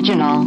original.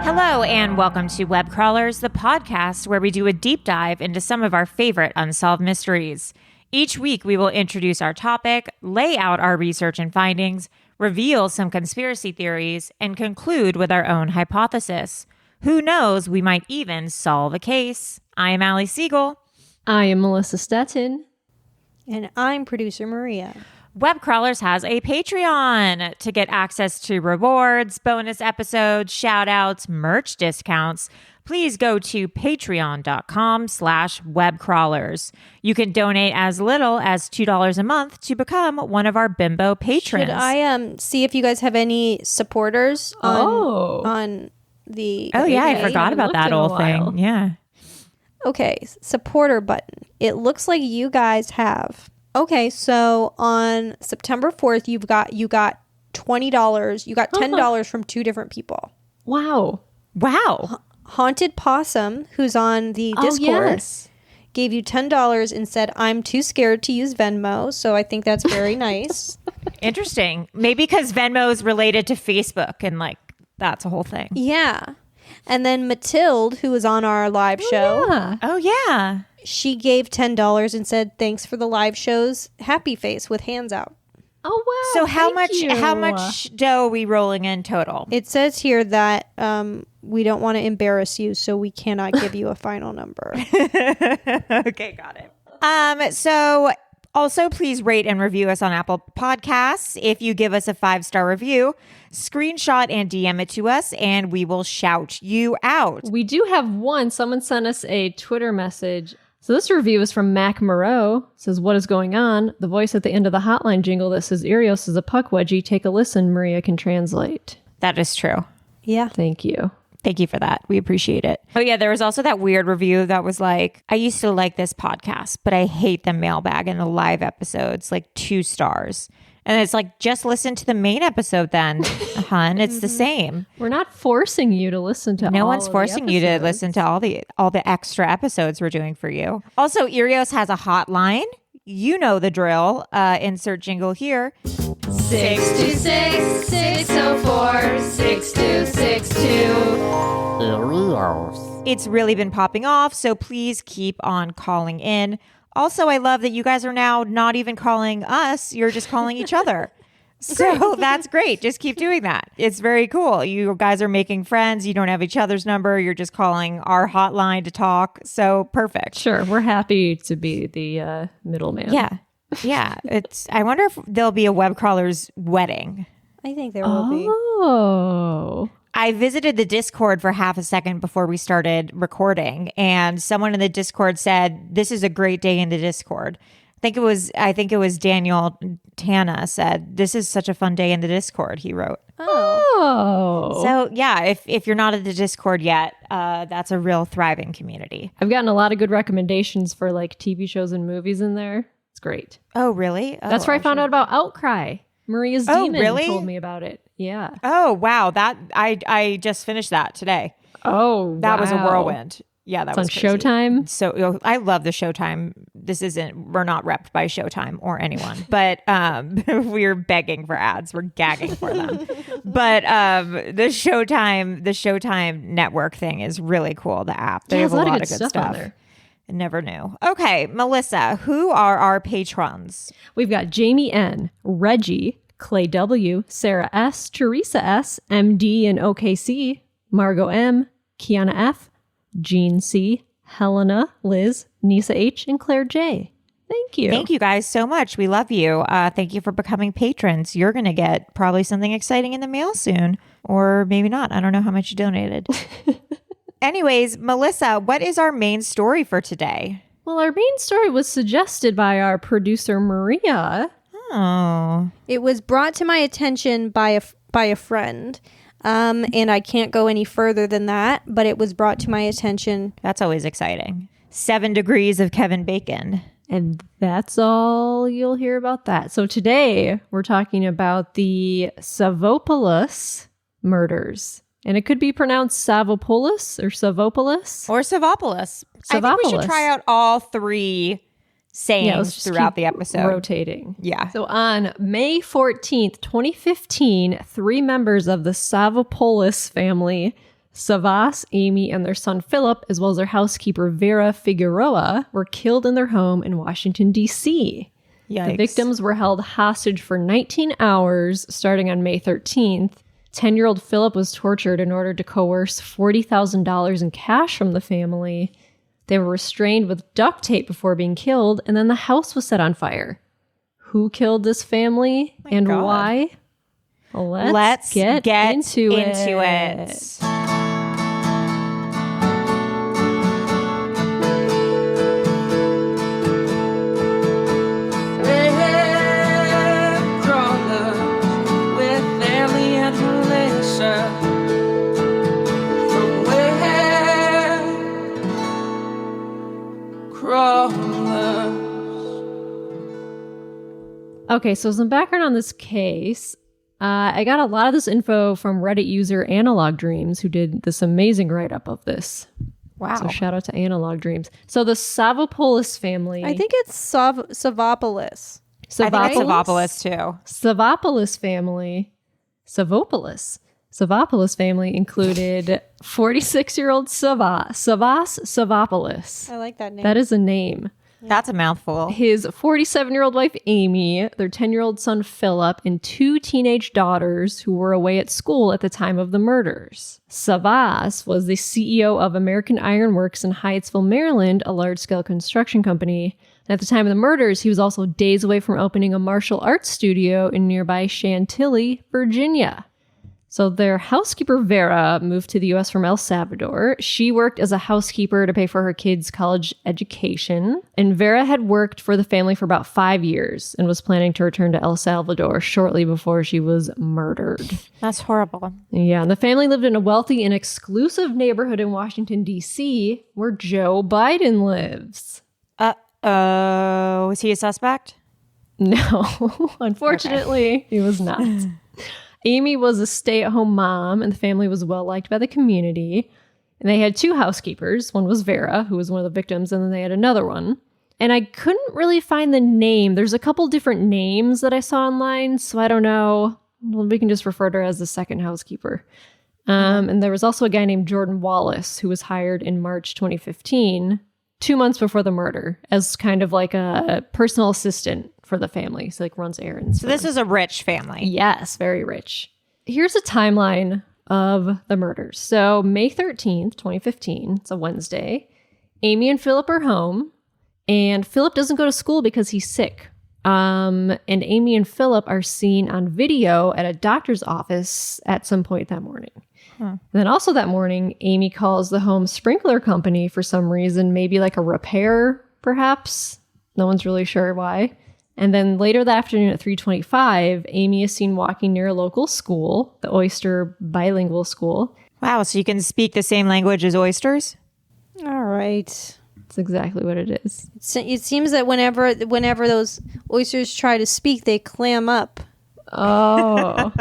Hello and welcome to Web Crawlers, the podcast where we do a deep dive into some of our favorite unsolved mysteries. Each week we will introduce our topic, lay out our research and findings, reveal some conspiracy theories, and conclude with our own hypothesis. Who knows, we might even solve a case. I am Allie Siegel. I am Melissa Stettin. And I'm producer Maria. Web Crawlers has a Patreon to get access to rewards, bonus episodes, shout outs, merch discounts. Please go to patreon.com/webcrawlers. You can donate as little as $2 a month to become one of our bimbo patrons. Should I see if you guys have any supporters on the Oh yeah, I page? forgot about that whole thing. Yeah. Okay, supporter button. It looks like you guys have. Okay, so on September 4th, you got $20. You got $10 from two different people. Wow. Haunted Possum, who's on the Discord, gave you $10 and said, "I'm too scared to use Venmo." So I think that's very nice. Interesting. Maybe because Venmo is related to Facebook and that's a whole thing. Yeah. And then Mathilde, who was on our live show. Yeah. Oh yeah. She gave $10 and said, "Thanks for the live shows." Happy face with hands out. Oh wow. So how Thank much dough are we rolling in total? It says here that we don't want to embarrass you, so we cannot give you a final number. Okay, got it. So also please rate and review us on Apple Podcasts. If you give us a 5-star review, screenshot and DM it to us and we will shout you out. We do have one. Someone sent us a Twitter message. So this review is from Mac Moreau. It says, "What is going on? The voice at the end of the hotline jingle that says Erios is a puck wedgie. Take a listen. Maria can translate." That is true. Yeah. Thank you. Thank you for that. We appreciate it. Oh yeah, there was also that weird review that was like, "I used to like this podcast, but I hate the mailbag and the live episodes, 2 stars." And it's like, just listen to the main episode then, hun. It's the same. We're not forcing you to listen to No all one's of the forcing you to episodes. listen to all the extra episodes we're doing for you. Also, Erios has a hotline. You know the drill. Insert jingle here. 626-604-6262. It's really been popping off, so please keep on calling in. Also, I love that you guys are now not even calling us. You're just calling each other. So that's great. Just keep doing that. It's very cool. You guys are making friends. You don't have each other's number. You're just calling our hotline to talk. So perfect. Sure, we're happy to be the middleman. Yeah. Yeah. I wonder if there'll be a Web Crawlers wedding. I think there will be. Oh. I visited the Discord for half a second before we started recording, and someone in the Discord said, "This is a great day in the Discord." I think it was Daniel Tana said, "This is such a fun day in the Discord," he wrote. Oh. So yeah, if you're not at the Discord yet, that's a real thriving community. I've gotten a lot of good recommendations for TV shows and movies in there. It's great. Oh, really? That's where I found out about Outcry. Maria's Demon really? told me about it. Yeah. Oh, wow. That I just finished that today. Oh, That was a whirlwind. Yeah, that It's was on crazy. Showtime. So I love the Showtime. We're not repped by Showtime or anyone, but we're begging for ads. We're gagging for them. But the Showtime network thing is really cool. The app. They have a lot of good stuff on there. I never knew. Okay, Melissa, who are our patrons? We've got Jamie N, Reggie, Clay W, Sarah S, Teresa S, MD and OKC, Margot M, Kiana F, Jean C, Helena, Liz, Nisa H, and Claire J. Thank you. Thank you guys so much. We love you. Thank you for becoming patrons. You're going to get probably something exciting in the mail soon, or maybe not. I don't know how much you donated. Anyways, Melissa, what is our main story for today? Well, our main story was suggested by our producer, Maria. Oh. It was brought to my attention by a friend. And I can't go any further than that, but it was brought to my attention. That's always exciting. 7 degrees of Kevin Bacon. And that's all you'll hear about that. So today we're talking about the Savopoulos murders. And it could be pronounced Savopoulos or Savopoulos. Or Savopoulos. I think we should try out all three sayings throughout the episode. Rotating. Yeah. So on May 14th, 2015, 3 members of the Savopoulos family, Savvas, Amy, and their son Philip, as well as their housekeeper Vera Figueroa, were killed in their home in Washington, D.C. Yikes. The victims were held hostage for 19 hours starting on May 13th. 10-year-old Philip was tortured in order to coerce $40,000 in cash from the family. They were restrained with duct tape before being killed, and then the house was set on fire. Who killed this family and God. why? Let's get into it. Okay, so some background on this case. I got a lot of this info from Reddit user Analog Dreams, who did this amazing write-up of this. Wow. So shout out to Analog Dreams. So the Savopoulos family... I think it's Savopoulos. I think it's Savopoulos too. Savopoulos family... Savopoulos family included 46-year-old Savvas Savopoulos. I like that name. That is a name. That's a mouthful. His 47-year-old wife, Amy, their 10-year-old son, Philip, and 2 teenage daughters who were away at school at the time of the murders. Savvas was the CEO of American Iron Works in Hyattsville, Maryland, a large-scale construction company. And at the time of the murders, he was also days away from opening a martial arts studio in nearby Chantilly, Virginia. So their housekeeper, Vera, moved to the U.S. from El Salvador. She worked as a housekeeper to pay for her kids' college education. And Vera had worked for the family for about 5 years and was planning to return to El Salvador shortly before she was murdered. That's horrible. Yeah, and the family lived in a wealthy and exclusive neighborhood in Washington, D.C., where Joe Biden lives. Uh-oh. Is he a suspect? No, unfortunately, he was not. Amy was a stay-at-home mom, and the family was well-liked by the community. And they had 2 housekeepers. One was Vera, who was one of the victims, and then they had another one. And I couldn't really find the name. There's a couple different names that I saw online, so I don't know. Well, we can just refer to her as the second housekeeper. And there was also a guy named Jordan Wallace, who was hired in March 2015, 2 months before the murder, as kind of like a personal assistant for the family. So like runs errands. So this is a rich family. Yes, very rich. Here's a timeline of the murders. So May 13th, 2015, it's a Wednesday. Amy and Philip are home, and Philip doesn't go to school because he's sick. And Amy and Philip are seen on video at a doctor's office at some point that morning. And then also that morning, Amy calls the home sprinkler company for some reason, maybe like a repair, perhaps. No one's really sure why. And then later that afternoon at 3:25, Amy is seen walking near a local school, the Oyster Bilingual School. Wow, so you can speak the same language as oysters? All right. That's exactly what it is. It seems that whenever those oysters try to speak, they clam up. Oh.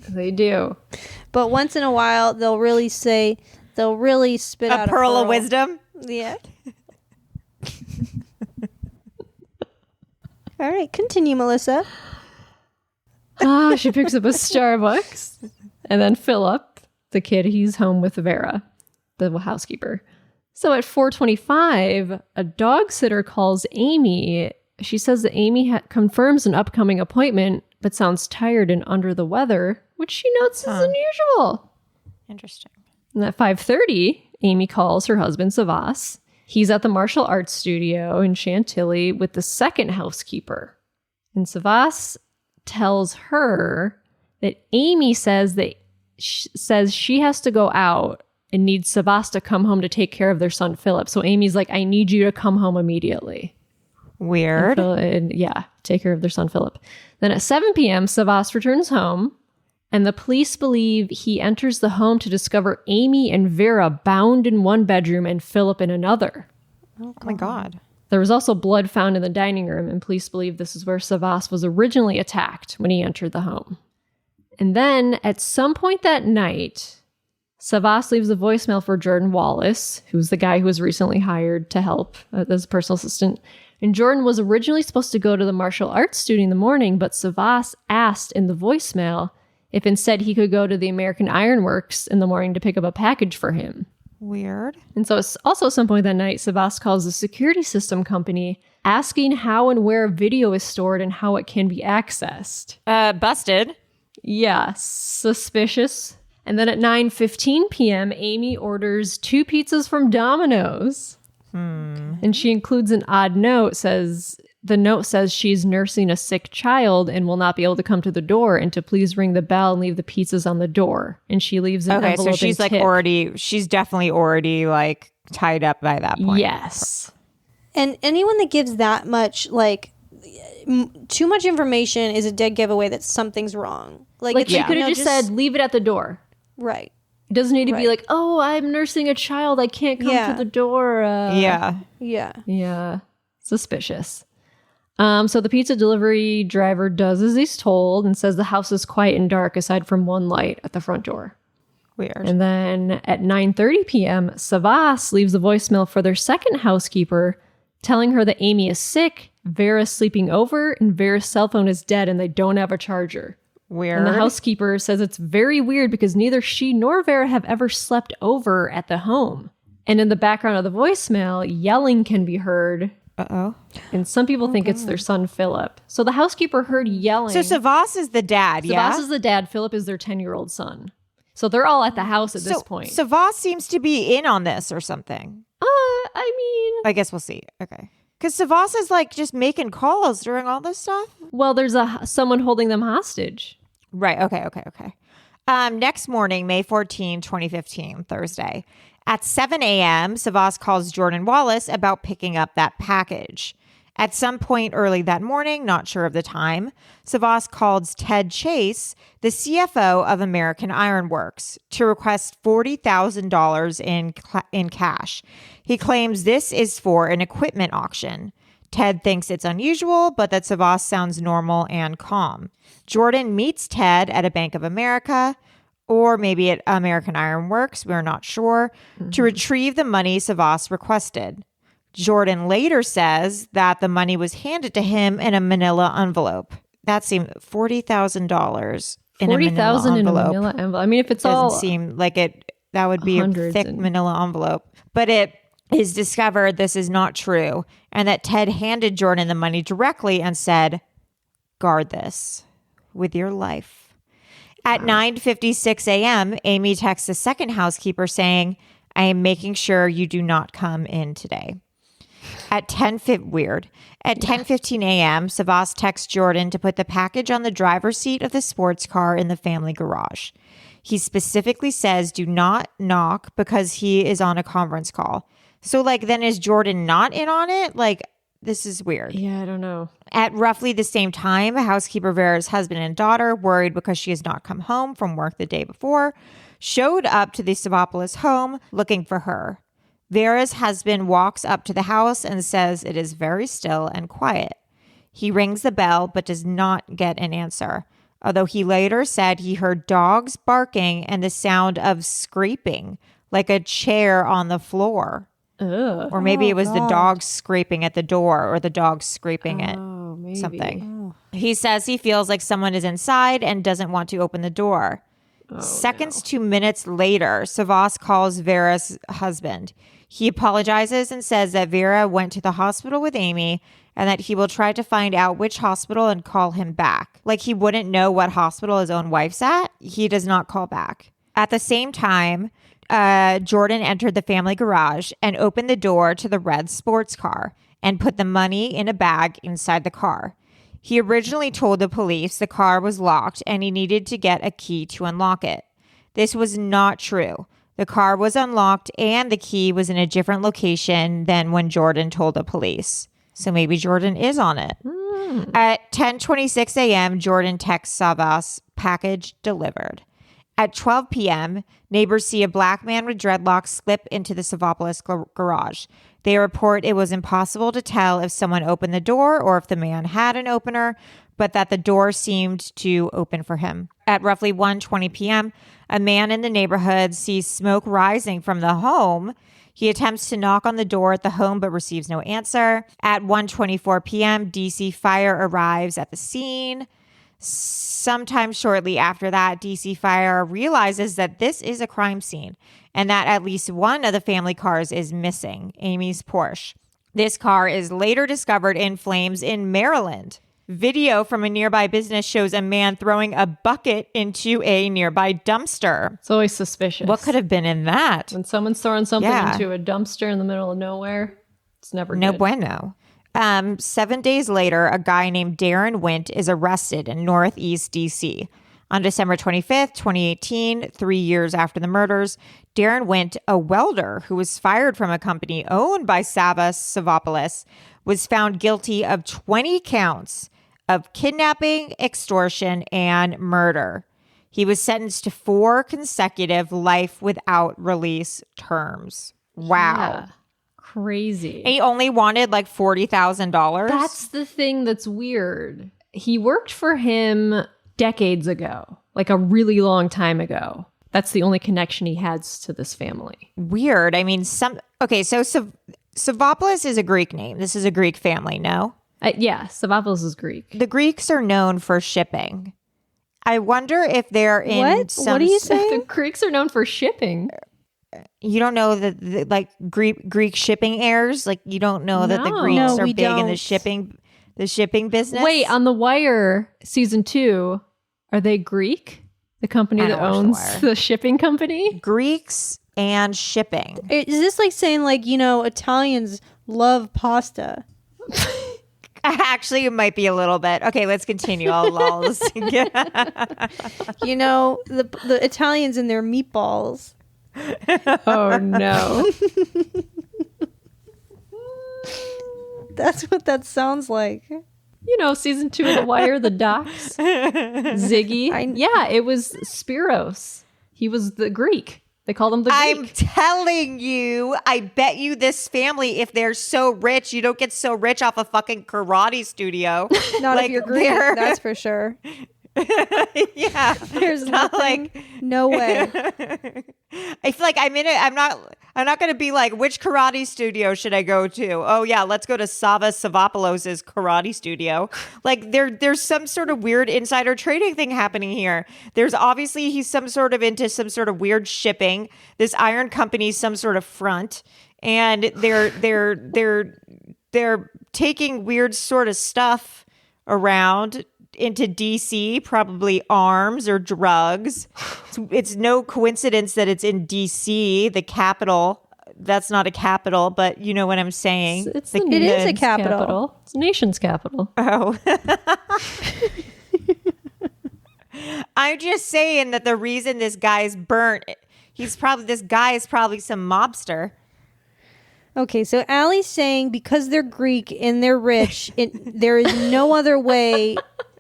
They do. But once in a while, they'll really spit out A pearl of wisdom? Yeah. All right, continue, Melissa. She picks up a Starbucks. And then Philip, the kid, he's home with Vera, the housekeeper. So at 4:25, a dog sitter calls Amy. She says that Amy confirms an upcoming appointment, but sounds tired and under the weather, which she notes is unusual. Interesting. And at 5:30, Amy calls her husband, Savvas. He's at the martial arts studio in Chantilly with the second housekeeper. And Savvas tells her that Amy says she has to go out and needs Savvas to come home to take care of their son, Philip. So Amy's like, I need you to come home immediately. Weird. And take care of their son, Philip. Then at 7 p.m., Savvas returns home, and the police believe he enters the home to discover Amy and Vera bound in one bedroom and Philip in another. Oh my God. There was also blood found in the dining room, and police believe this is where Savvas was originally attacked when he entered the home. And then, at some point that night, Savvas leaves a voicemail for Jordan Wallace, who's the guy who was recently hired to help as a personal assistant. And Jordan was originally supposed to go to the martial arts studio in the morning, but Savvas asked in the voicemail if instead he could go to the American Iron Works in the morning to pick up a package for him. Weird. And so it's also at some point that night, Savvas calls the security system company asking how and where video is stored and how it can be accessed. Busted. Yeah, suspicious. And then at 9:15 p.m., Amy orders 2 pizzas from Domino's. And she includes an odd note. The note says she's nursing a sick child and will not be able to come to the door, and to please ring the bell and leave the pizzas on the door. And she leaves an envelope. Okay, so she's like she's definitely already like tied up by that point. Yes. And anyone that gives that much, like, too much information is a dead giveaway that something's wrong. Like She could have just said, leave it at the door. Right. It doesn't need to be like, oh, I'm nursing a child. I can't come to the door. Yeah. Yeah. Suspicious. So the pizza delivery driver does as he's told and says the house is quiet and dark aside from one light at the front door. Weird. And then at 9:30 p.m., Savvas leaves a voicemail for their second housekeeper telling her that Amy is sick, Vera's sleeping over, and Vera's cell phone is dead and they don't have a charger. Weird. And the housekeeper says it's very weird because neither she nor Vera have ever slept over at the home. And in the background of the voicemail, yelling can be heard. Uh-oh. And some people think it's their son, Philip. So the housekeeper heard yelling. So Savvas is the dad, Savvas is the dad. Philip is their 10-year-old son. So they're all at the house at this point. Savvas seems to be in on this or something. I mean... I guess we'll see. Okay. Because Savvas is like just making calls during all this stuff? Well, there's someone holding them hostage. Right. Okay. Next morning, May 14, 2015, Thursday. At 7 a.m., Savvas calls Jordan Wallace about picking up that package. At some point early that morning, not sure of the time, Savvas called Ted Chase, the CFO of American Iron Works, to request $40,000 in cash. He claims this is for an equipment auction. Ted thinks it's unusual, but that Savvas sounds normal and calm. Jordan meets Ted at a Bank of America, or maybe at American Iron Works, we're not sure, to retrieve the money Savvas requested. Jordan later says that the money was handed to him in a manila envelope. That seemed $40,000 in a manila envelope. I mean, if it's doesn't all... seem like it, that would be a thick manila envelope. But it is discovered this is not true, and that Ted handed Jordan the money directly and said, "Guard this with your life." At 9:56 a.m., Amy texts the second housekeeper saying, "I am making sure you do not come in today." At 10:15 a.m., Savvas texts Jordan to put the package on the driver's seat of the sports car in the family garage. He specifically says, "Do not knock," because he is on a conference call. So, like, then is Jordan not in on it? Like, this is weird. Yeah, I don't know. At roughly the same time, housekeeper Vera's husband and daughter, worried because she has not come home from work the day before, showed up to the Savopoulos home looking for her. Vera's husband walks up to the house and says it is very still and quiet. He rings the bell but does not get an answer, although he later said he heard dogs barking and the sound of scraping, like a chair on the floor. Ugh. Or maybe it was the dog scraping at the door or the dog scraping at maybe. something. He says he feels like someone is inside and doesn't want to open the door. Seconds to minutes later, Savvas calls Vera's husband. He apologizes and says that Vera went to the hospital with Amy and that he will try to find out which hospital and call him back. Like he wouldn't know what hospital his own wife's at. He does not call back. At the same time, Jordan entered the family garage and opened the door to the red sports car and put the money in a bag inside the car. He originally told the police the car was locked and he needed to get a key to unlock it. This was not true. The car was unlocked and the key was in a different location than when Jordan told the police. So maybe Jordan is on it. At 10:26 a.m., Jordan texts Savvas, "Package delivered." At 12 p.m., neighbors see a black man with dreadlocks slip into the Savopoulos garage. They report it was impossible to tell if someone opened the door or if the man had an opener, but that the door seemed to open for him. At roughly 1:20 p.m., a man in the neighborhood sees smoke rising from the home. He attempts to knock on the door at the home but receives no answer. At 1:24 p.m., DC Fire arrives at the scene. Sometime shortly after that, DC Fire realizes that this is a crime scene and that at least one of the family cars is missing, Amy's Porsche. This car is later discovered in flames in Maryland. Video from a nearby business shows a man throwing a bucket into a nearby dumpster. It's always suspicious. What could have been in that? When someone's throwing something into a dumpster in the middle of nowhere, it's never No good. bueno. 7 days later, a guy named Darren Wint is arrested in Northeast DC. On December 25th, 2018, 3 years after the murders, Darren Wint, a welder who was fired from a company owned by Savvas Savopoulos, was found guilty of 20 counts of kidnapping, extortion, and murder. He was sentenced to 4 consecutive life without release terms. Wow. Yeah. Crazy. And he only wanted like $40,000. That's the thing that's weird. He worked for him decades ago, like a really long time ago. That's the only connection he has to this family. Weird. I mean, so Savopoulos is a Greek name. This is a Greek family, no? Yeah, Savopoulos is Greek. The Greeks are known for shipping. I wonder if they're in What are you saying? The Greeks are known for shipping. You don't know that like Greek shipping heirs? Like you don't know that the No. Greeks No, are we big in don't. the shipping business? Wait, on The Wire season 2, are they Greek? The company I that don't watch The owns Wire. the shipping company? Greeks and shipping. Is this like saying like, Italians love pasta? Actually, it might be a little bit. Okay, let's continue. I'll listen. The Italians and their meatballs. Oh, no. That's what that sounds like. Season 2 of The Wire, the docs. Ziggy. Yeah, it was Spiros. He was the Greek. They called him the Greek. I'm telling you, I bet you this family, if they're so rich, you don't get so rich off a fucking karate studio. Not Like, if you're Greek, they're- that's for sure. Yeah. There's Not nothing. No way. I feel like I'm not going to be like, which karate studio should I go to? Oh yeah, let's go to Savvas Savopoulos' karate studio. Like there's some sort of weird insider trading thing happening here. There's obviously he's some sort of into some sort of weird shipping. This iron company's some sort of front, and they're taking weird sort of stuff around into DC, probably arms or drugs. It's no coincidence that it's in DC, the capital. That's not a capital, but you know what I'm saying. It's It is a capital. It's a nation's capital. Oh. I'm just saying that the reason this guy's burnt, this guy is probably some mobster. Okay, so Allie's saying because they're Greek and they're rich, there is no other way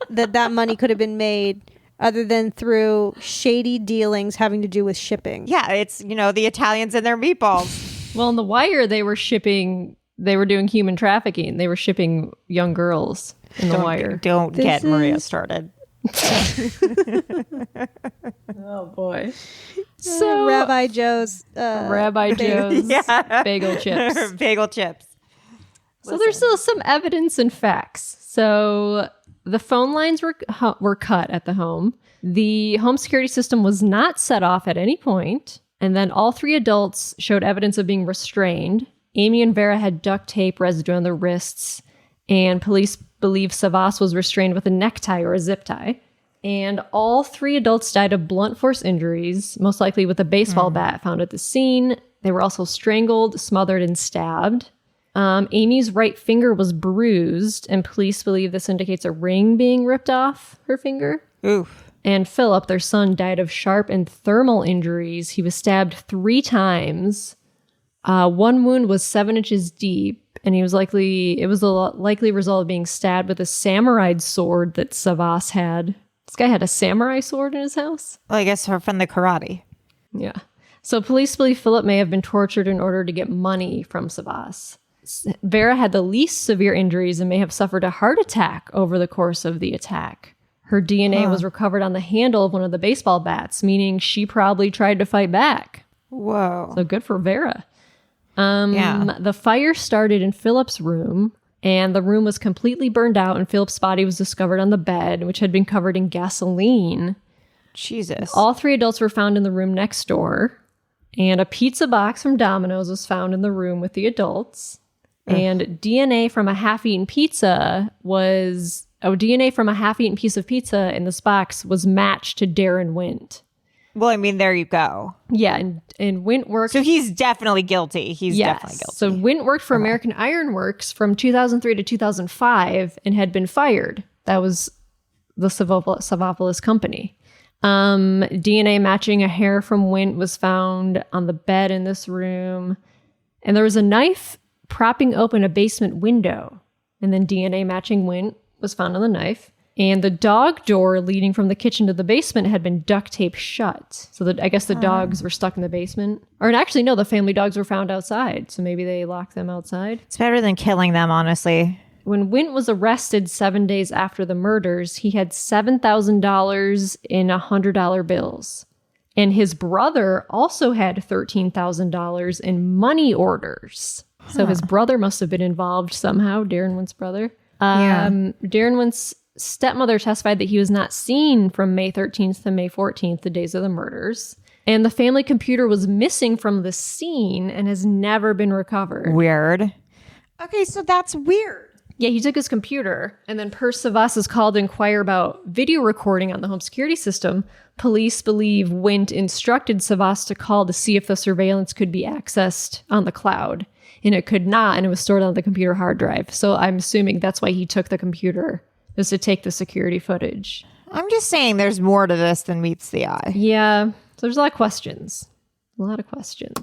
that money could have been made other than through shady dealings having to do with shipping. Yeah, it's, the Italians and their meatballs. Well, in The Wire, they were doing human trafficking. They were shipping young girls in The Wire. Don't get This Maria is- started. Oh, boy. So, Rabbi Joe's. Rabbi Joe's Yeah. bagel chips. Bagel chips. So there's still some evidence and facts. So the phone lines were cut at the home. The home security system was not set off at any point. And then all 3 adults showed evidence of being restrained. Amy and Vera had duct tape residue on their wrists. And police believe Savvas was restrained with a necktie or a zip tie. And all 3 adults died of blunt force injuries, most likely with a baseball bat found at the scene. They were also strangled, smothered, and stabbed. Amy's right finger was bruised, and police believe this indicates a ring being ripped off her finger. Oof. And Philip, their son, died of sharp and thermal injuries. He was stabbed 3 times. One wound was 7 inches deep, and it was a likely result of being stabbed with a samurai sword that Savvas had. This guy had a samurai sword in his house? Well, I guess from the karate. Yeah. So police believe Philip may have been tortured in order to get money from Savvas. Vera had the least severe injuries and may have suffered a heart attack over the course of the attack. Her DNA was recovered on the handle of one of the baseball bats, meaning she probably tried to fight back. Whoa. So good for Vera. The fire started in Philip's room, and the room was completely burned out, and Philip's body was discovered on the bed, which had been covered in gasoline. Jesus. All 3 adults were found in the room next door, and a pizza box from Domino's was found in the room with the adults. And DNA from a half-eaten piece of pizza in this box was matched to Darren Wint. Well, I mean, there you go. Yeah, and Wint worked... So he's definitely guilty. He's definitely guilty. So Wint worked for American Iron Works from 2003 to 2005 and had been fired. That was the Savopoulos company. DNA matching a hair from Wint was found on the bed in this room. And there was a knife propping open a basement window. And then DNA matching Wint was found on the knife. And the dog door leading from the kitchen to the basement had been duct taped shut. So I guess the dogs were stuck in the basement. Or actually, no, the family dogs were found outside. So maybe they locked them outside. It's better than killing them, honestly. When Wint was arrested 7 days after the murders, he had $7,000 in $100 bills. And his brother also had $13,000 in money orders. So his brother must have been involved somehow, Darren Wint's brother. Darren Wint's stepmother testified that he was not seen from May 13th to May 14th, the days of the murders. And the family computer was missing from the scene and has never been recovered. Weird. Okay, so that's weird. Yeah, he took his computer, and then per Savvas is called to inquire about video recording on the home security system. Police believe Wint instructed Savvas to call to see if the surveillance could be accessed on the cloud. And it could not, and it was stored on the computer hard drive. So I'm assuming that's why he took the computer, is to take the security footage. I'm just saying there's more to this than meets the eye. Yeah, so there's a lot of questions. A lot of questions.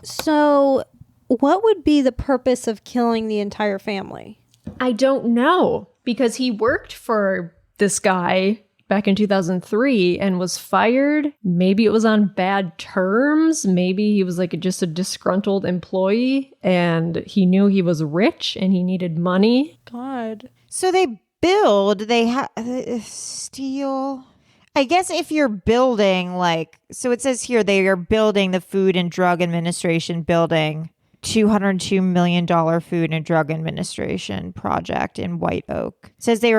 So, what would be the purpose of killing the entire family? I don't know, because he worked for this guy back in 2003 and was fired. Maybe it was on bad terms. Maybe he was like just a disgruntled employee and he knew he was rich and he needed money. God. So they steal. I guess if you're building so it says here they are building the Food and Drug Administration building, $202 million Food and Drug Administration project in White Oak. It says they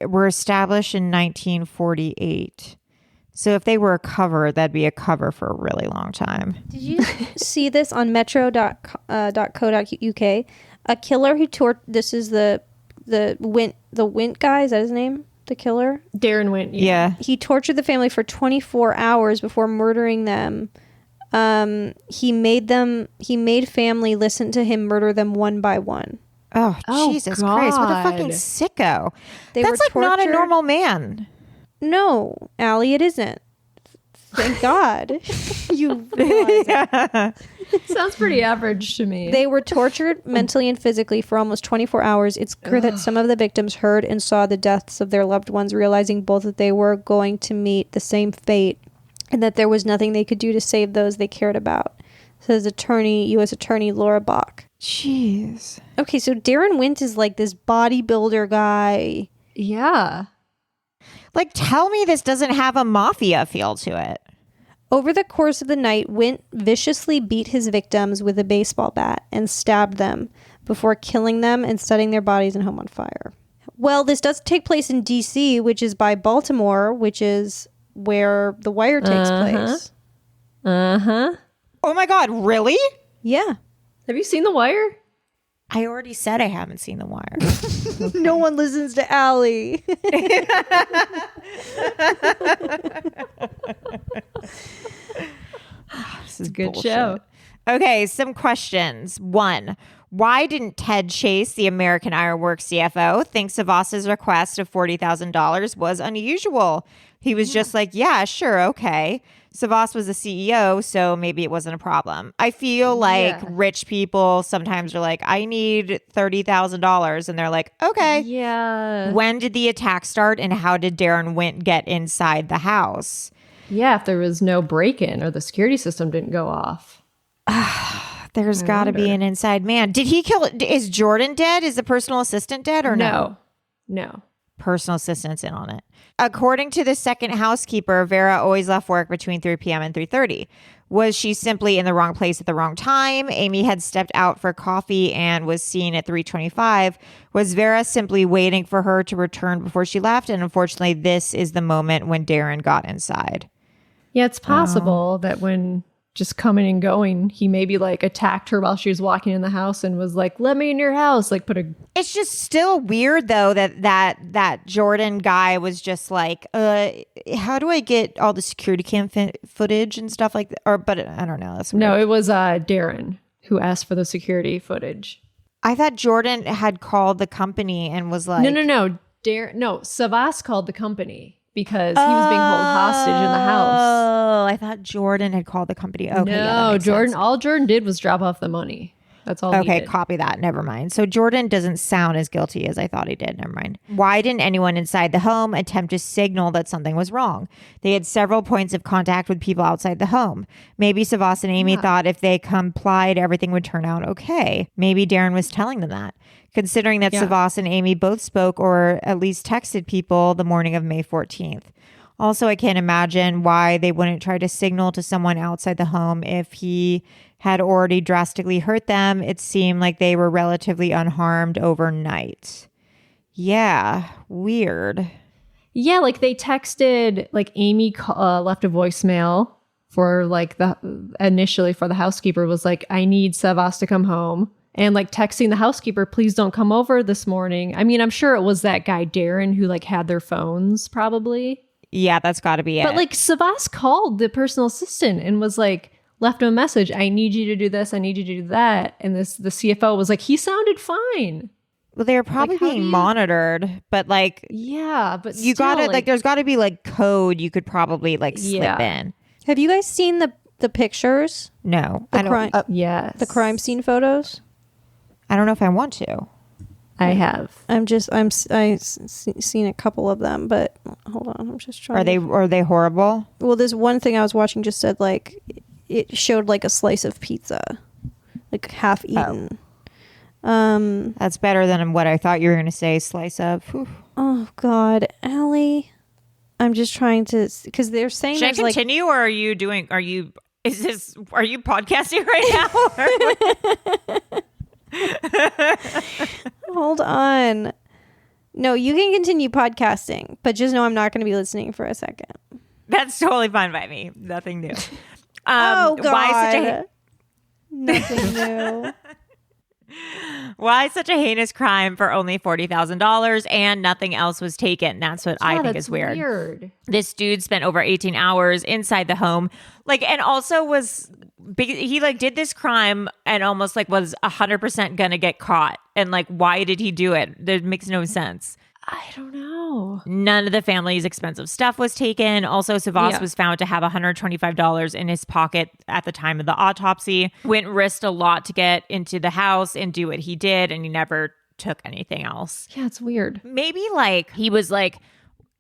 were established in 1948. So if they were a cover, that'd be a cover for a really long time. Did you see this on metro.co.uk? A killer who this is the Wint guy, is that his name? The killer? Darren Wint. Yeah. He tortured the family for 24 hours before murdering them. He made family listen to him murder them one by one. Oh, Jesus Christ. What a fucking sicko. That's like not a normal man. No, Allie, it isn't. Thank God. You realize that. Sounds pretty average to me. They were tortured mentally and physically for almost 24 hours. It's clear that some of the victims heard and saw the deaths of their loved ones, realizing both that they were going to meet the same fate and that there was nothing they could do to save those they cared about, says U.S. Attorney Laura Bach. Jeez. Okay, so Darren Wint is like this bodybuilder guy. Yeah. Like, tell me this doesn't have a mafia feel to it. Over the course of the night, Wint viciously beat his victims with a baseball bat and stabbed them before killing them and setting their bodies and home on fire. Well, this does take place in D.C., which is by Baltimore, which is where The Wire takes place. Oh my God, really? Yeah. Have you seen The Wire? I already said I haven't seen The Wire. Okay. No one listens to Allie. This is a good bullshit. show. Okay, some questions. 1, why didn't Ted Chase, the American Iron Works CFO, think Savvas' request of $40,000 was unusual? He was just like, yeah, sure, okay. Savvas was the CEO, so maybe it wasn't a problem. I feel like rich people sometimes are like, I need $30,000. And they're like, okay. Yeah. When did the attack start and how did Darren Wint get inside the house? Yeah, if there was no break-in or the security system didn't go off. There's got to be an inside man. Did he kill? Is Jordan dead? Is the personal assistant dead or no? No. Personal assistant's in on it. According to the second housekeeper, Vera always left work between 3 p.m. and 3:30. Was she simply in the wrong place at the wrong time? Amy had stepped out for coffee and was seen at 3:25. Was Vera simply waiting for her to return before she left? And unfortunately, this is the moment when Darren got inside. Yeah, it's possible that when just coming and going, he maybe like attacked her while she was walking in the house and was like, let me in your house. Like It's just still weird though that Jordan guy was just like, how do I get all the security cam footage and stuff like that? But I don't know. That's weird. No, it was Darren who asked for the security footage. I thought Jordan had called the company and was like, No. Savvas called the company because he was being held hostage in the house. Oh, I thought Jordan had called the company. Okay, no, Jordan. Sense. All Jordan did was drop off the money. That's all. Okay, he did. copy that. Never mind. So Jordan doesn't sound as guilty as I thought he did. Never mind. Why didn't anyone inside the home attempt to signal that something was wrong? They had several points of contact with people outside the home. Maybe Savvas and Amy thought if they complied, everything would turn out okay. Maybe Darren was telling them that. Considering that Savvas and Amy both spoke or at least texted people the morning of May 14th. Also, I can't imagine why they wouldn't try to signal to someone outside the home if he had already drastically hurt them. It seemed like they were relatively unharmed overnight. Yeah, weird. Yeah, like they texted, like Amy left a voicemail for like initially for the housekeeper was like, I need Savvas to come home. And like texting the housekeeper, please don't come over this morning. I mean, I'm sure it was that guy, Darren, who like had their phones probably. Yeah, that's got to be it. But like Savvas called the personal assistant and was like, left him a message. I need you to do this. I need you to do that. And the CFO was like, he sounded fine. Well, they were probably being monitored, but like, yeah, but you still, gotta like, there's got to be like code you could probably like slip in. Have you guys seen the pictures? No, I don't. Yes, the crime scene photos. I don't know if I want to. I have. I've seen a couple of them, but hold on, I'm just trying. Are they horrible? Well, there's one thing I was watching just said like it showed like a slice of pizza, like half eaten. That's better than what I thought you were going to say. Slice of. Whew. Oh God, Allie, I'm just trying to because they're saying. Should I continue, or are you doing? Are you podcasting right now? Hold on. No, you can continue podcasting, but just know I'm not going to be listening for a second. That's totally fine by me. Nothing new. Oh God. Why Nothing new. Why such a heinous crime for only $40,000 and nothing else was taken? That's what I think is weird. This dude spent over 18 hours inside the home, like, and also he like did this crime and almost like was 100% gonna get caught. And like, why did he do it? That makes no sense. I don't know. None of the family's expensive stuff was taken. Also, Savvas was found to have $125 in his pocket at the time of the autopsy. Wint risked a lot to get into the house and do what he did, and he never took anything else. Yeah, it's weird. Maybe like he was like,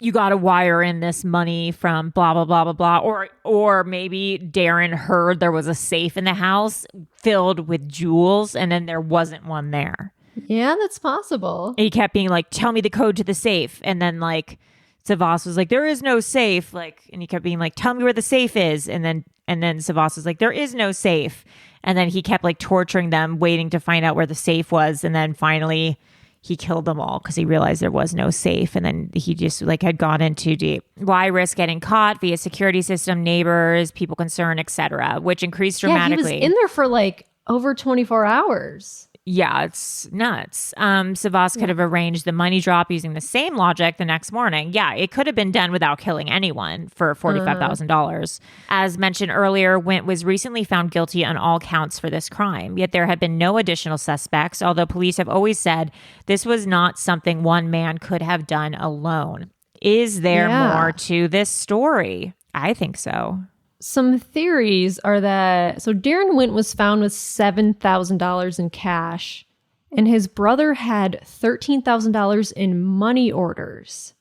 you got to wire in this money from blah, blah, blah, blah, blah. Or maybe Darren heard there was a safe in the house filled with jewels, and then there wasn't one there. Yeah, that's possible. He kept being like, tell me the code to the safe. And then like Savvas was like, there is no safe. Like, and he kept being like, tell me where the safe is. And then Savvas was like, there is no safe. And then he kept like torturing them, waiting to find out where the safe was. And then finally he killed them all because he realized there was no safe. And then he just like had gone in too deep. Why risk getting caught via security system, neighbors, people concerned, etc., which increased dramatically. Yeah, he was in there for like over 24 hours. Yeah, it's nuts. Savvas could have arranged the money drop using the same logic the next morning. Yeah, it could have been done without killing anyone for $45,000. As mentioned earlier, Wint was recently found guilty on all counts for this crime, yet there have been no additional suspects, although police have always said this was not something one man could have done alone. Is there more to this story? I think so. some theories are that, so Darren Wint was found with $7,000 in cash, and his brother had $13,000 in money orders.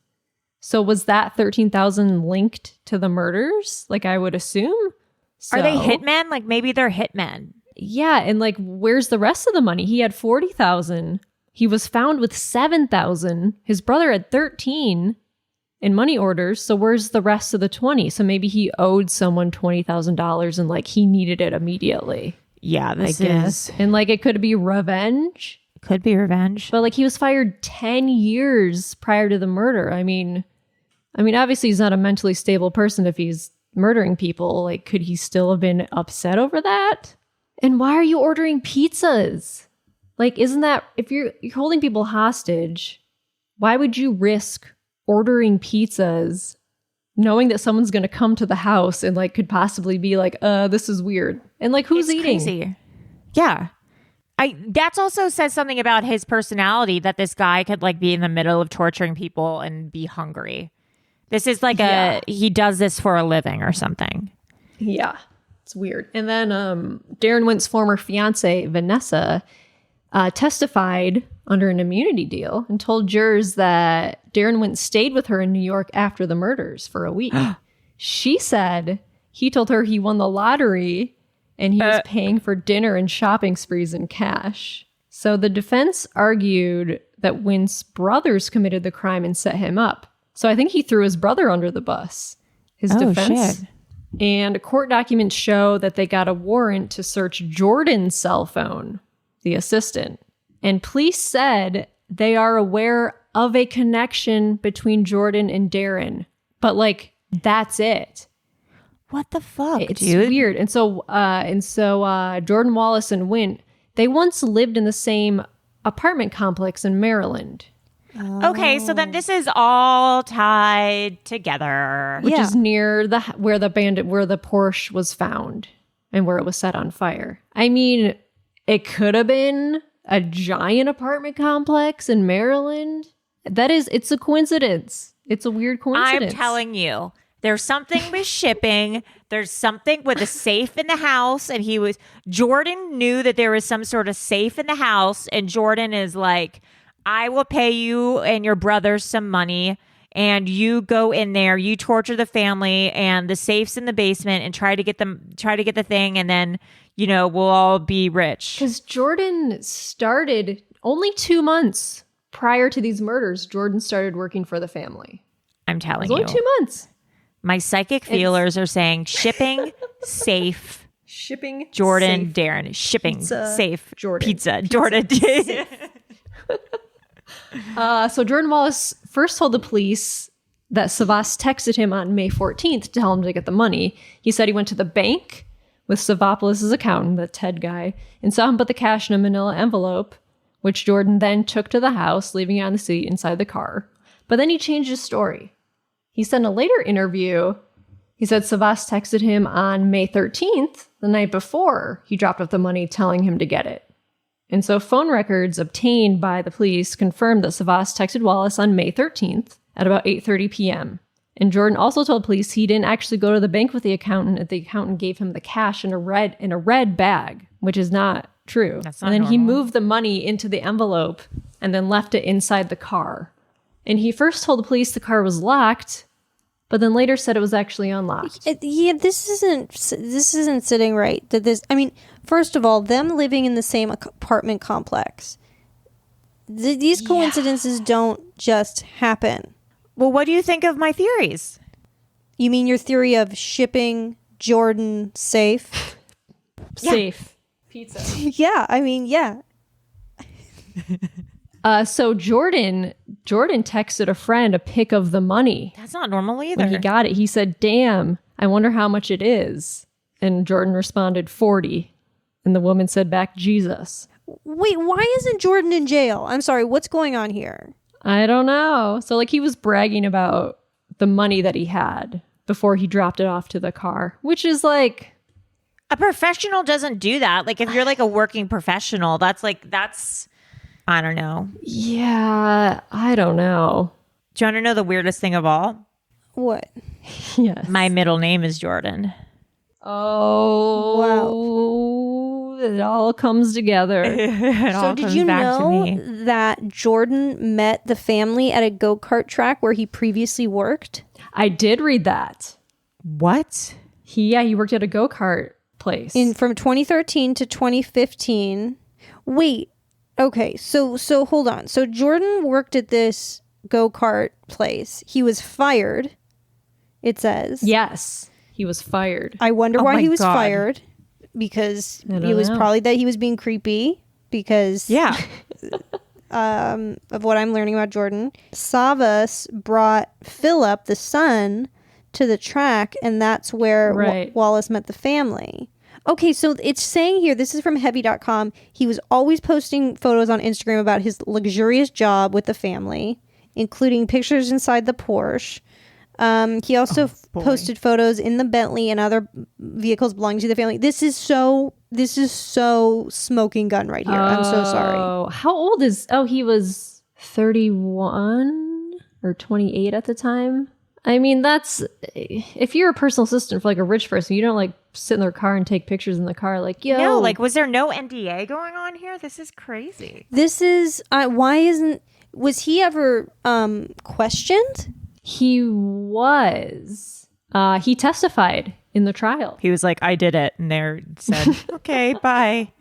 So was that $13,000 linked to the murders? Like, I would assume. Are they hitmen? Like, maybe they're hitmen. Yeah, and like, where's the rest of the money? He had $40,000. He was found with $7,000. His brother had $13,000 in money orders. So where's the rest of the $20,000? So maybe he owed someone $20,000 and like he needed it immediately. Yeah, I guess. And like, it could be revenge. Could be revenge. But like, he was fired 10 years prior to the murder. I mean, obviously he's not a mentally stable person if he's murdering people. Like, could he still have been upset over that? And why are you ordering pizzas? Like, isn't that, if you're holding people hostage, why would you risk ordering pizzas knowing that someone's going to come to the house and like could possibly be like, this is weird. And like, who's eating? Crazy. Yeah. That's also says something about his personality, that this guy could like be in the middle of torturing people and be hungry. This is like he does this for a living or something. Yeah. It's weird. And then Darren Wint's former fiance, Vanessa, testified under an immunity deal and told jurors that Darren Wint stayed with her in New York after the murders for a week. She said he told her he won the lottery and he was paying for dinner and shopping sprees in cash. So the defense argued that Wint's brothers committed the crime and set him up. So I think he threw his brother under the bus. His defense. Shit. And court documents show that they got a warrant to search Jordan's cell phone, the assistant. And police said they are aware of a connection between Jordan and Darren. But like, that's it. What the fuck, it's dude? Weird. And so Jordan Wallace and Wint, they once lived in the same apartment complex in Maryland. Okay, so then this is all tied together. Which is near where the Porsche was found and where it was set on fire. I mean, it could have been a giant apartment complex in Maryland. It's a coincidence. It's a weird coincidence. I'm telling you, there's something with shipping. There's something with a safe in the house. And Jordan knew that there was some sort of safe in the house. And Jordan is like, I will pay you and your brothers some money, and you go in there, you torture the family, and the safe's in the basement, and try to get the thing, and then, we'll all be rich. Because Jordan started only 2 months prior to these murders. Jordan started working for the family. I'm telling you. Only 2 months. My psychic feelers are saying shipping, safe. Shipping, Jordan, safe. Darren. Shipping, pizza, safe. Jordan. Pizza. Jordan. So Jordan Wallace first told the police that Savvas texted him on May 14th to tell him to get the money. He said he went to the bank with Savopoulos' accountant, the Ted guy, and saw him put the cash in a manila envelope, which Jordan then took to the house, leaving it on the seat inside the car. But then he changed his story. He said in a later interview, he said Savvas texted him on May 13th, the night before he dropped off the money, telling him to get it. And so phone records obtained by the police confirmed that Savvas texted Wallace on May 13th at about 8:30 p.m. And Jordan also told police he didn't actually go to the bank with the accountant, and the accountant gave him the cash in a red bag, which is not true. That's not and then normal. he moved the money into the envelope and then left it inside the car. And he first told the police the car was locked, but then later said it was actually unlocked. This isn't sitting right. First of all, them living in the same apartment complex, these coincidences don't just happen. Well, what do you think of my theories? You mean your theory of shipping Jordan safe? Safe. Pizza. Yeah, yeah. So Jordan texted a friend a pic of the money. That's not normal either. When he got it, he said, "Damn, I wonder how much it is." And Jordan responded, 40. And the woman said back, "Jesus." Wait, why isn't Jordan in jail? I'm sorry, what's going on here? I don't know. So like he was bragging about the money that he had before he dropped it off to the car, which is like, a professional doesn't do that. Like if you're like a working professional, that's I don't know. Yeah, I don't know. Do you want to know the weirdest thing of all? What? Yes. My middle name is Jordan. Oh, it all comes together. So did you know that Jordan met the family at a go-kart track where he previously worked? I did read that. What? He worked at a go-kart place. From 2013 to 2015. Wait. Okay, so hold on. So Jordan worked at this go-kart place. He was fired, it says. Yes, he was fired. I wonder why he was God. fired. Because he was probably that he was being creepy. Because of what I'm learning about Jordan. Savvas brought Philip, the son, to the track, and that's where Wallace met the family. Okay, so it's saying here, this is from heavy.com, he was always posting photos on Instagram about his luxurious job with the family, including pictures inside the Porsche. He also posted photos in the Bentley and other vehicles belonging to the family. This is so smoking gun right here. I'm so sorry. How old is... Oh, he was 31 or 28 at the time. I mean, that's... If you're a personal assistant for like a rich person, you don't like sit in their car and take pictures in the car like, yo. No, like, was there no NDA going on here? This is crazy. This is... why isn't... Was he ever questioned? He was. He testified in the trial. He was like, I did it. And they said, okay, bye.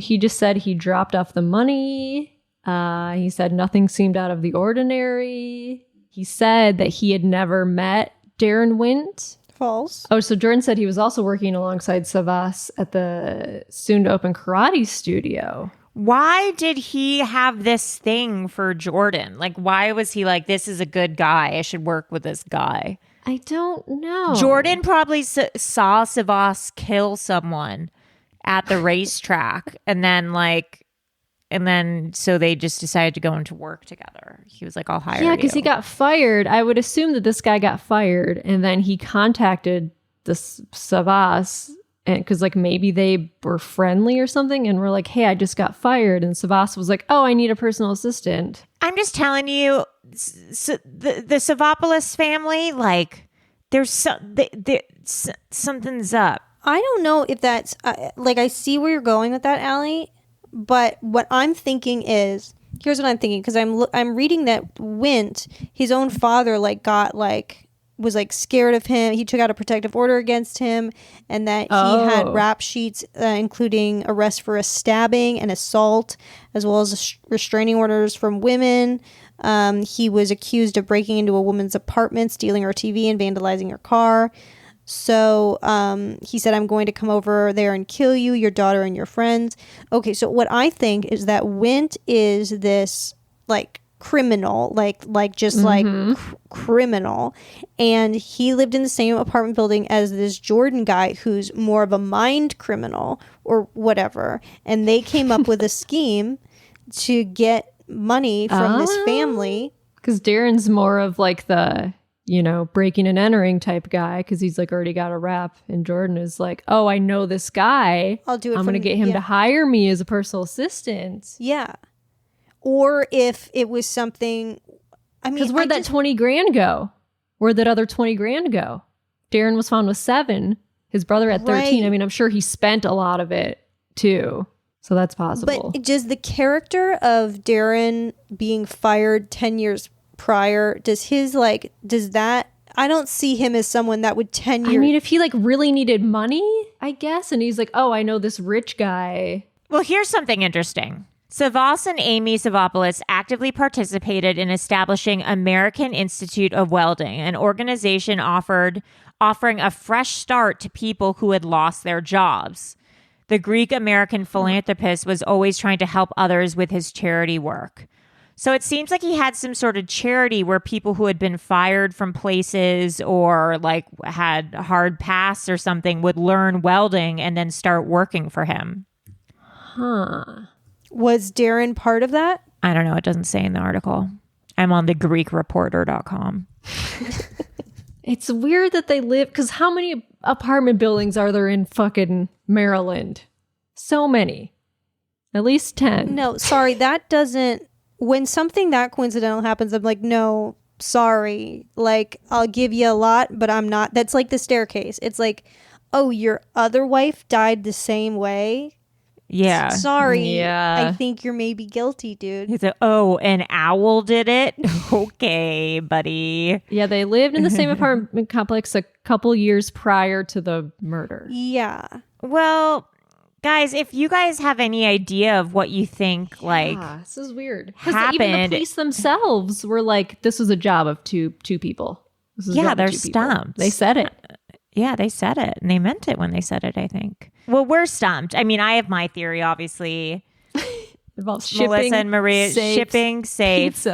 He just said he dropped off the money. He said nothing seemed out of the ordinary. He said that he had never met Darren Wint. False. Oh, so Jordan said he was also working alongside Savvas at the soon-to-open karate studio. Why did he have this thing for Jordan? Like, why was he like, this is a good guy, I should work with this guy? I don't know. Jordan probably saw Savvas kill someone at the racetrack, and then so they just decided to go into work together. He was like, I'll hire you. Yeah, because he got fired. I would assume that this guy got fired, and then he contacted the Savvas, and because like maybe they were friendly or something, and were like, hey, I just got fired. And Savvas was like, oh, I need a personal assistant. I'm just telling you, the Savopoulos family, like, something's up. I don't know if that's I see where you're going with that, Allie, but what I'm thinking is, here's what I'm thinking, because I'm reading that Wint, his own father, was scared of him. He took out a protective order against him, and that he had rap sheets including arrest for a stabbing and assault, as well as restraining orders from women. He was accused of breaking into a woman's apartment, stealing her TV, and vandalizing her car. So he said, I'm going to come over there and kill you, your daughter, and your friends. Okay, so what I think is that Wint is this criminal, criminal, and he lived in the same apartment building as this Jordan guy who's more of a mind criminal or whatever, and they came up with a scheme to get money from this family. Because Darren's more of the breaking and entering type guy, because he's already got a rap, and Jordan is like, oh, I know this guy, I'll do it. I'm gonna get him to hire me as a personal assistant. Yeah. Or if it was something, because where'd that 20 grand go? Where'd that other 20 grand go? Darren was found with 7. His brother had 13. Right. I mean, I'm sure he spent a lot of it too. So that's possible. But does the character of Darren being fired 10 years prior, does that, I don't see him as someone that would 10 years. I mean, if he really needed money, I guess, and he's like, oh, I know this rich guy. Well, here's something interesting. Savvas and Amy Savopoulos actively participated in establishing American Institute of Welding, an organization offering a fresh start to people who had lost their jobs. The Greek-American philanthropist was always trying to help others with his charity work. So it seems like he had some sort of charity where people who had been fired from places or had hard pasts or something would learn welding and then start working for him. Huh. Was Darren part of that? I don't know. It doesn't say in the article. I'm on the GreekReporter.com. It's weird that they live, because how many apartment buildings are there in fucking Maryland? So many. At least 10. No, sorry, that doesn't... When something that coincidental happens, I'm like, no, sorry. I'll give you a lot, but I'm not... That's like the staircase. It's like, oh, your other wife died the same way? Yeah. Sorry. Yeah. I think you're maybe guilty, dude. He said, oh, an owl did it? Okay, buddy. Yeah, they lived in the same apartment complex a couple years prior to the murder. Yeah. Well, guys, if you guys have any idea of what you think, This is weird. Because even happened- the police themselves were like, this was a job of two people. This is a Yeah, job of they're 2 people. stumped. They said it. yeah, they said it. And they meant it when they said it, I think. Well, we're stumped. I mean, I have my theory, obviously. It involves shipping, Melissa and Maria, safes, shipping, safe,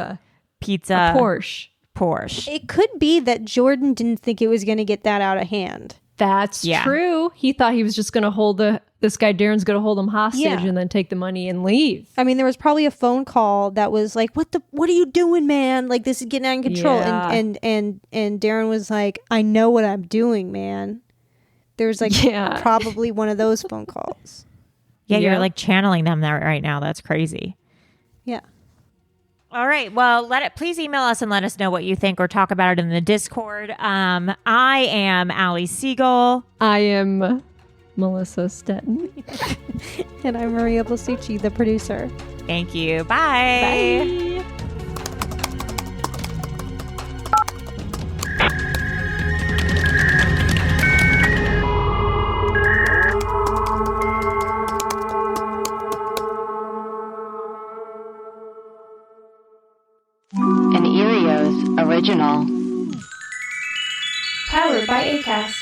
pizza, a Porsche. It could be that Jordan didn't think it was going to get that out of hand. That's true. He thought he was just going to hold this guy Darren's going to hold him hostage and then take the money and leave. I mean, there was probably a phone call that was like, what are you doing, man? Like, this is getting out of control. Yeah. And Darren was like, I know what I'm doing, man. There's like probably one of those phone calls. Yeah, you're like channeling them there right now. That's crazy. Yeah. All right. Well, please email us and let us know what you think or talk about it in the Discord. I am Allie Siegel. I am Melissa Stetton. And I'm Maria Blasucci, the producer. Thank you. Bye. Bye. An Erios original. Powered by Acast.